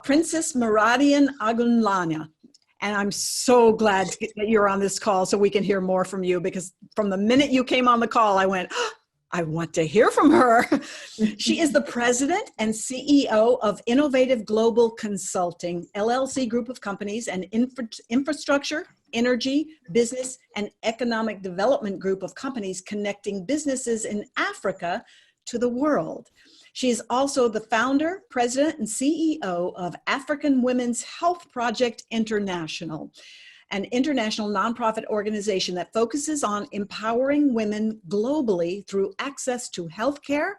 Princess Moradeun Ogunlana. And I'm so glad that you're on this call so we can hear more from you, because from the minute you came on the call, I went, oh, I want to hear from her. She is the president and CEO of Innovative Global Consulting, LLC group of companies, and infrastructure, energy, business, and economic development group of companies connecting businesses in Africa to the world. She is also the founder, president, and CEO of African Women's Health Project International, an international nonprofit organization that focuses on empowering women globally through access to healthcare,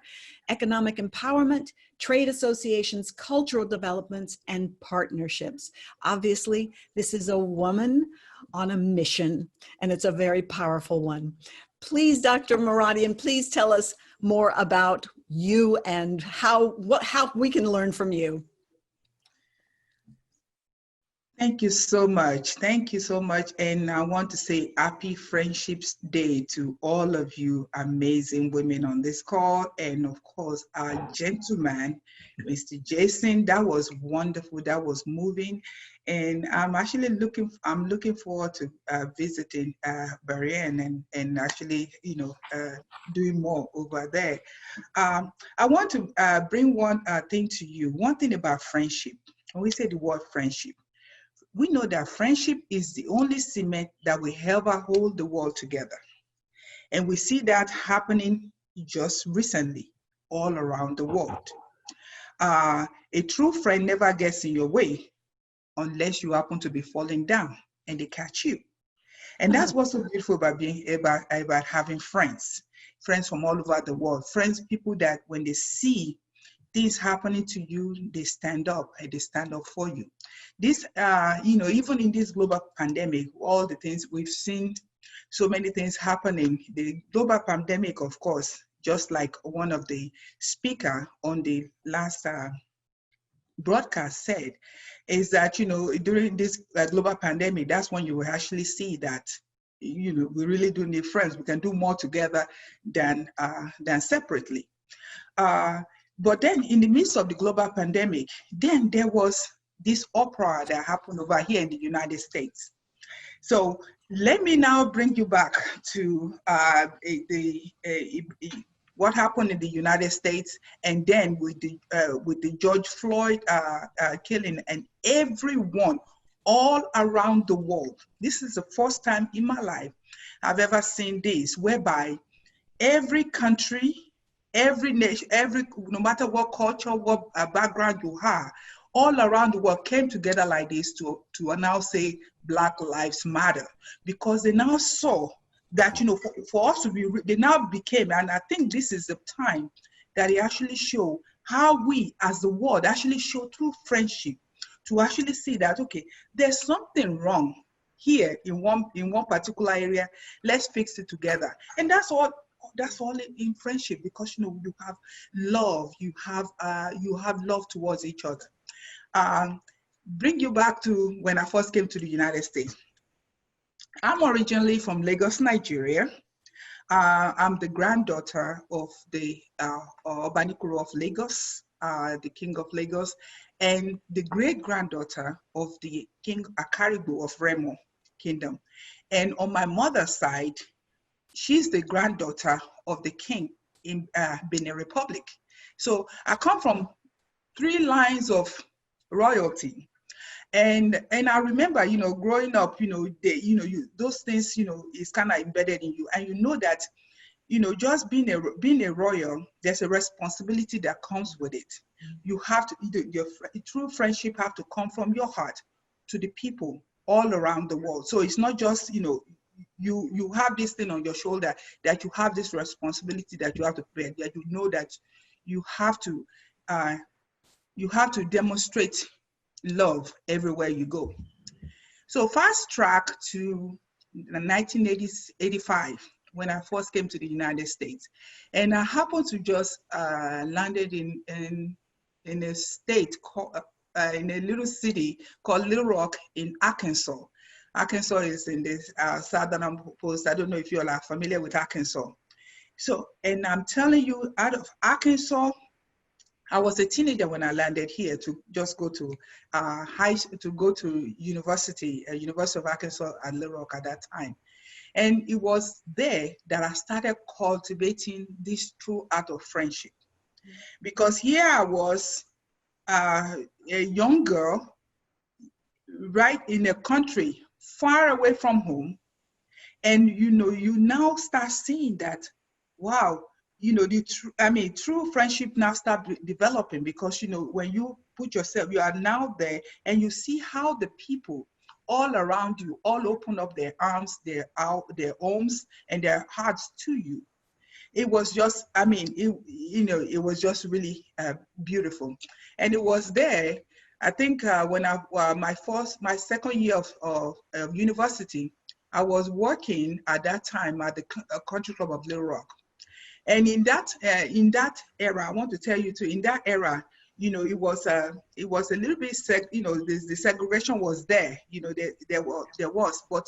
economic empowerment, trade associations, cultural developments, and partnerships. Obviously, this is a woman on a mission, and it's a very powerful one. Please, Dr. Moradeun, please tell us more about you and how we can learn from you. Thank you so much. Thank you so much. And I want to say happy Friendships Day to all of you amazing women on this call. And of course, our gentleman, Mr. Jason, that was wonderful. That was moving. And I'm actually looking forward to visiting Bahrain and actually, doing more over there. I want to bring one thing to you. One thing about friendship. When we say the word friendship, we know that friendship is the only cement that will ever hold the world together. And we see that happening just recently all around the world. A true friend never gets in your way unless you happen to be falling down and they catch you. And that's what's so beautiful about about having friends from all over the world, people that when they see things happening to you, they stand up and they stand up for you. This, even in this global pandemic, all the things we've seen, so many things happening. The global pandemic, of course, just like one of the speaker on the last broadcast said, is that, during this global pandemic, that's when you will actually see that, we really do need friends. We can do more together than separately. But then in the midst of the global pandemic, then there was this uproar that happened over here in the United States. So let me now bring you back to what happened in the United States, and then with the George Floyd killing, and everyone all around the world. This is the first time in my life I've ever seen this, whereby every country, every nation, no matter what culture, what background you have, all around the world came together like this to now say Black Lives Matter, because they now saw that, for us to be, they now became, and I think this is the time that they actually show how we as the world actually show through friendship to actually see that, okay, there's something wrong here in one particular area, let's fix it together. And that's all in friendship, because you have love, you have love towards each other. Bring you back to when I first came to the United States. I'm originally from Lagos, Nigeria. I'm the granddaughter of the Obanikoro of Lagos, the King of Lagos, and the great-granddaughter of the King Akaribu of Remo Kingdom. And on my mother's side, she's the granddaughter of the king in Benin Republic. So I come from 3 lines of royalty. And I remember, growing up, those things, is kind of embedded in you. And you know that, just being a royal, there's a responsibility that comes with it. You have to, your true friendship have to come from your heart to the people all around the world. So it's not just, you have this thing on your shoulder, that you have this responsibility that you have to play, that you know that you have to demonstrate love everywhere you go. So fast track to 1985, when I first came to the United States, and I happened to just landed in a state called, in a little city called Little Rock in Arkansas. Arkansas is in the southern post. I don't know if you all are familiar with Arkansas. So, and I'm telling you, out of Arkansas, I was a teenager when I landed here to just go to university, University of Arkansas at Little Rock at that time. And it was there that I started cultivating this true art of friendship. Because here I was, a young girl, right in a country far away from home. And you now start seeing that, wow, true friendship now start developing, because when you put yourself, you are now there, and you see how the people all around you all open up their arms, their homes, and their hearts to you. It was just, it was just really beautiful. And it was there, I think, when my second year of university, I was working at that time at the Country Club of Little Rock. And in that era, I want to tell you too, in that era, it was a little bit, the segregation was there, there was. But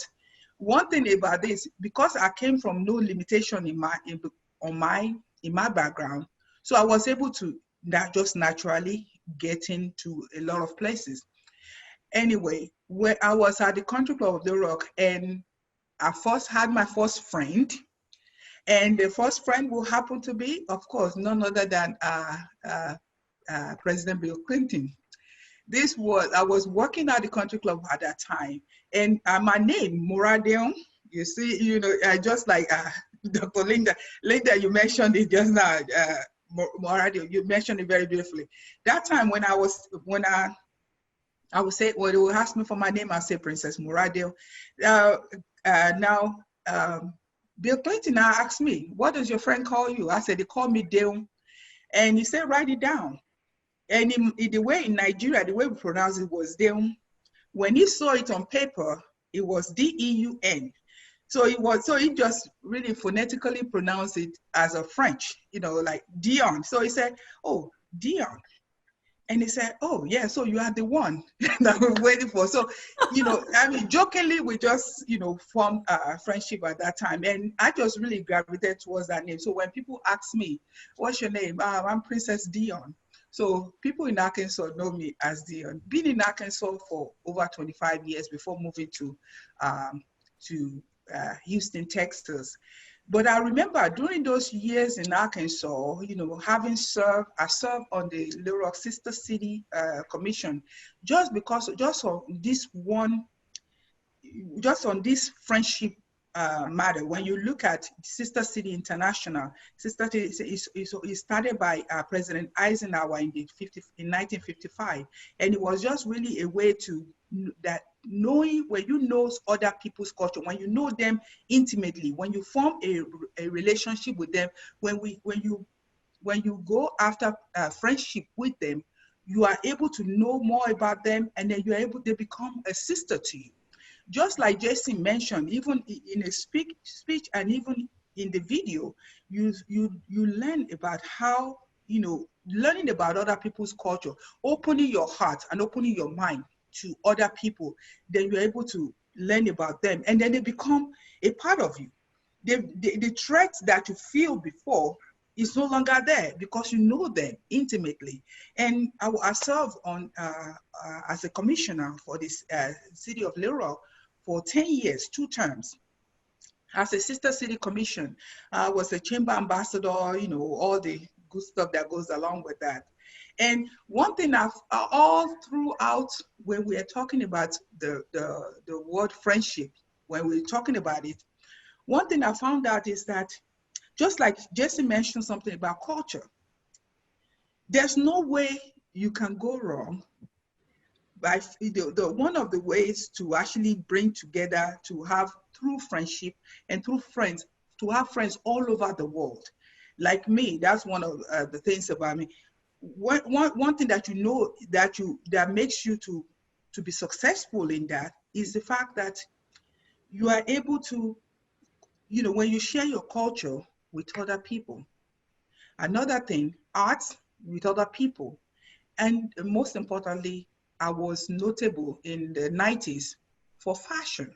one thing about this, because I came from no limitation in my background, so I was able to just naturally get into a lot of places. Anyway, where I was at the Country Club of the Rock, and I first had my first friend, and the first friend will happen to be, of course, none other than President Bill Clinton. I was working at the Country Club at that time, and my name, Moradeun, you see, just like Dr. Linda, you mentioned it just now, Moradeun, you mentioned it very beautifully. That time when I would say, well, they will ask me for my name, I'll say Princess Moradeun. Now, Bill Clinton now asked me, what does your friend call you? I said, they call me Deun. And he said, write it down. And the way in Nigeria, the way we pronounce it was Deun. When he saw it on paper, it was D-E-U-N. So he just really phonetically pronounced it as a French, like Dion. So he said, oh, Dion. And he said, oh, yeah, so you are the one that we're waiting for. So, jokingly, we just, formed a friendship at that time. And I just really gravitated towards that name. So when people ask me, what's your name? I'm Princess Dion. So people in Arkansas know me as Dion. Been in Arkansas for over 25 years before moving to Houston, Texas. But I remember during those years in Arkansas, I served on the Little Rock Sister City Commission, just on this friendship matter. When you look at Sister City International, Sister City is started by President Eisenhower in 1955, and it was just really a way to knowing when you know other people's culture, when you know them intimately, when you form a relationship with them, when you go after friendship with them, you are able to know more about them, and then they become a sister to you. Just like Jason mentioned, even in a speech and even in the video, you learn about how, learning about other people's culture, opening your heart and opening your mind to other people, then you're able to learn about them, and then they become a part of you. The threats that you feel before is no longer there because you know them intimately. And I served on as a commissioner for this city of Little Rock for 10 years, 2 terms. As a sister city commission, I was a chamber ambassador, all the good stuff that goes along with that. And one thing all throughout when we are talking about the word friendship, when we're talking about it, one thing I found out is that, just like Jesse mentioned something about culture, there's no way you can go wrong by one of the ways to actually bring together, to have through friendship and through friends, to have friends all over the world. Like me, that's one of the things about me. One thing that that makes you to be successful in that is the fact that you are able to, when you share your culture with other people. Another thing, arts with other people. And most importantly, I was notable in the 90s for fashion.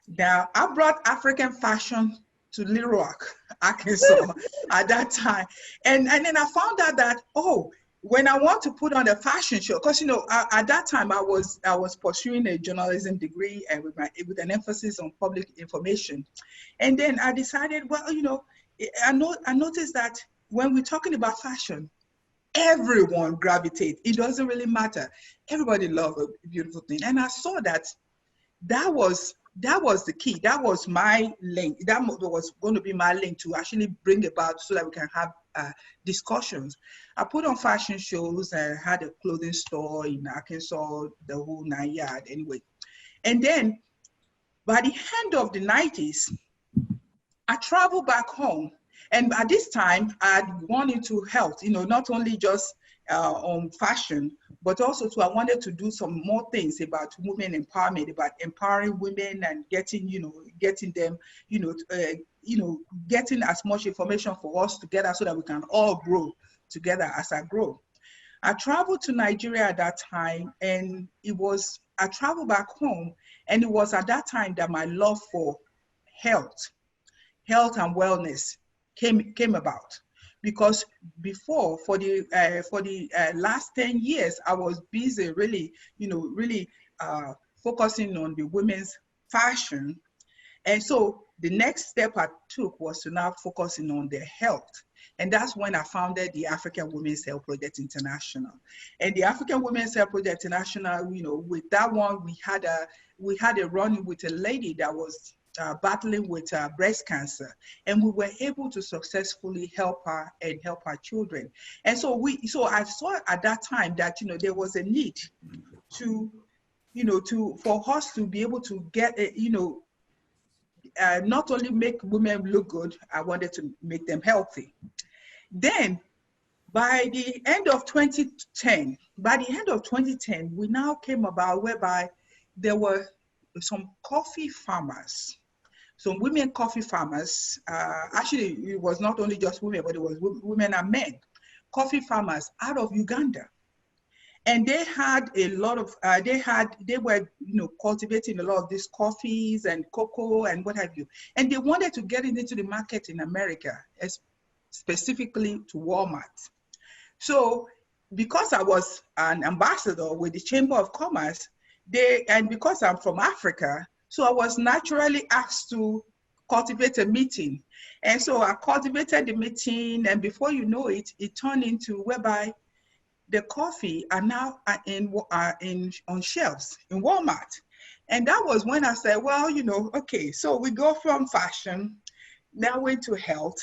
Now, I brought African fashion to Little Rock, Arkansas at that time. And then I found out that, oh, when I want to put on a fashion show, because, you know, at that time I was pursuing a journalism degree and with an emphasis on public information. And then I decided, well, you know, I noticed that when we're talking about fashion, everyone gravitates. It doesn't really matter. Everybody loves a beautiful thing. And I saw that was the key. That was my link. That was going to be my link to actually bring about so that we can have discussions. I put on fashion shows. I had a clothing store in Arkansas, the whole 9 yard anyway. And then by the end of the 90s, I traveled back home. And at this time, I'd gone into health, you know, not only just on fashion, but also I wanted to do some more things about women empowerment, about empowering women and getting them, getting as much information for us together so that we can all grow together as I grow. I traveled to Nigeria at that time, and I traveled back home, and it was at that time that my love for health and wellness came about. Because before, for the last 10 years, I was busy really focusing on the women's fashion. And so the next step I took was to now focusing on their health. And that's when I founded the African Women's Health Project International. And the African Women's Health Project International, you know, with that one, we had a run with a lady that was battling with breast cancer, and we were able to successfully help her and help her children. And so I saw at that time that, you know, there was a need for us to be able to get not only make women look good, I wanted to make them healthy. Then by the end of 2010, we now came about whereby there were some coffee farmers. Some women coffee farmers, actually it was not only just women, but it was women and men, coffee farmers out of Uganda. And they had a lot of, they were, you know, cultivating a lot of these coffees and cocoa and what have you. And they wanted to get it into the market in America, specifically to Walmart. So because I was an ambassador with the Chamber of Commerce, and because I'm from Africa, so I was naturally asked to cultivate a meeting. And so I cultivated the meeting, and before you know it, it turned into whereby the coffee are now on shelves in Walmart. And that was when I said, well, you know, okay, so we go from fashion, now into health,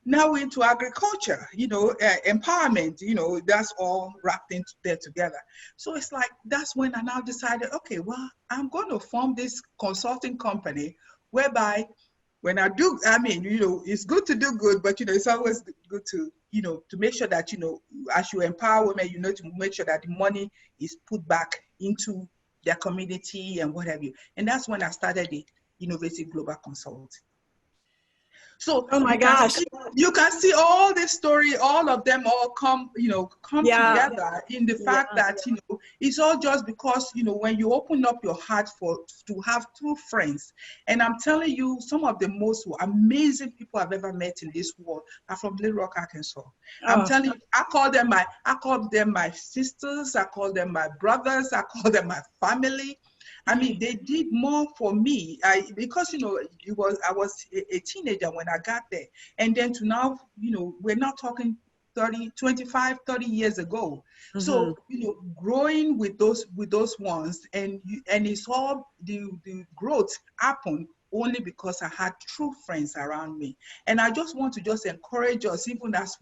now into agriculture, you know, empowerment, you know, that's all wrapped into there together. So it's like, that's when I now decided, okay, well, I'm going to form this consulting company whereby when I do, I mean, you know, it's good to do good, but, you know, it's always good to, you know, to make sure that, you know, as you empower women, you know, to make sure that the money is put back into their community and what have you. And that's when I started the Innovative Global Consulting. So oh my gosh, you can see all this story, all of them all come together in the fact that, you know, it's all just because, you know, when you open up your heart to have true friends. And I'm telling you, some of the most amazing people I've ever met in this world are from Little Rock, Arkansas. I'm telling you, I call them my sisters, I call them my brothers, I call them my family. I mean, they did more for me because, you know, I was a teenager when I got there. And then to now, you know, we're not talking 25, 30 years ago. Mm-hmm. So, you know, growing with those ones, and it's all the growth happened only because I had true friends around me. And I just want to just encourage us, even as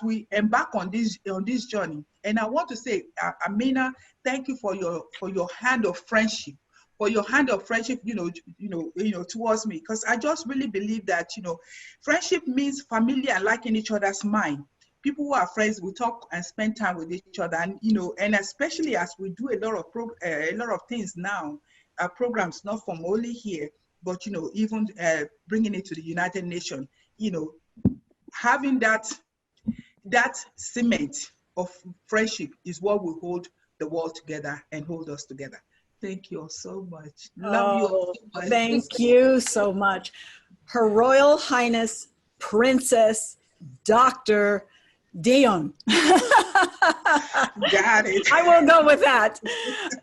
we embark on this journey. And I want to say, Amina, thank you for your hand of friendship, you know, towards me, because I just really believe that, you know, friendship means family and liking each other's mind. People who are friends, we talk and spend time with each other, and, you know, and especially as we do a lot of things now, programs not from only here, but, you know, even bringing it to the United Nations, you know, having that cement of friendship is what will hold the world together and hold us together. Thank you all so much. Love you all so much. Thank you so much. Her Royal Highness Princess Dr. Dion. Got it. I will go with that.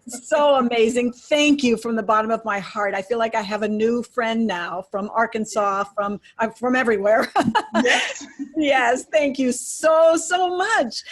So amazing. Thank you from the bottom of my heart. I feel like I have a new friend now from Arkansas, from everywhere. Yes. Yes, thank you so, so much.